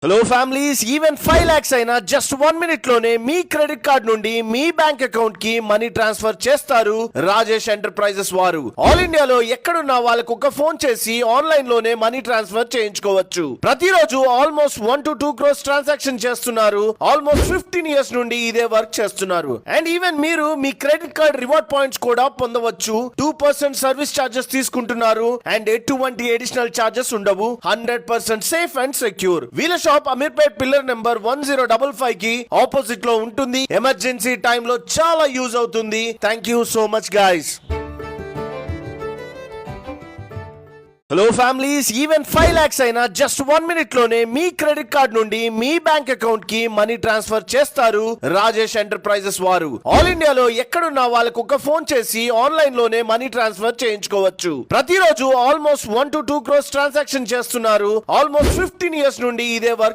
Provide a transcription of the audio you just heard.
Hello families, even 5 lakhs అయినా just 1 minute లోనే మీ credit card నుండి మీ బ్యాంక్ అకౌంట్ కి మనీ ట్రాన్స్ఫర్ చేస్తారు రాజేష్ ఎంటర్ప్రైజెస్ వారు. ఆల్ ఇండియాలో ఎక్కడున్నా వాళ్ళకు ఒక ఫోన్ చేసి ఆన్లైన్ లోనే మనీ ట్రాన్స్ఫర్ చేయించుకోవచ్చు. ప్రతిరోజు ఆల్మోస్ట్ 1 to 2 crores ట్రాన్సాక్షన్ చేస్తున్నారు. ఆల్మోస్ట్ 15 years నుండి ఇదే వర్క్ చేస్తున్నారు. అండ్ ఈవెన్ మీరు మీ క్రెడిట్ కార్డ్ రివార్డ్ పాయింట్స్ కూడా పొందవచ్చు. 2% సర్వీస్ చార్జెస్ తీసుకుంటున్నారు అండ్ ఎటువంటి అడిషనల్ చార్జెస్ ఉండవు. 100% సేఫ్ అండ్ సెక్యూర్. వీళ్ళ షాప్ అమీర్పేట్ పిల్లర్ నెంబర్ 1055 కి ఆపోజిట్ లో ఉంటుంది. ఎమర్జెన్సీ టైమ్ లో చాలా యూజ్ అవుతుంది. Thank you so much guys. Hello families, even 5 lakhs అయినా జస్ట్ 1 minute లోనే మీ క్రెడిట్ కార్డ్ నుండి మీ బ్యాంక్ అకౌంట్ కి మనీ ట్రాన్స్ఫర్ చేస్తారు రాజేష్ ఎంటర్ప్రైజెస్ వారు. ఆల్ ఇండియాలో ఎక్కడున్నా వాళ్ళకు ఒక ఫోన్ చేసి ఆన్లైన్ లోనే మనీ ట్రాన్స్ఫర్ చేయించుకోవచ్చు. ప్రతిరోజు ఆల్మోస్ట్ 1 to 2 crores ట్రాన్సాక్షన్ చేస్తున్నారు. ఆల్మోస్ట్ 15 years నుండి ఇదే వర్క్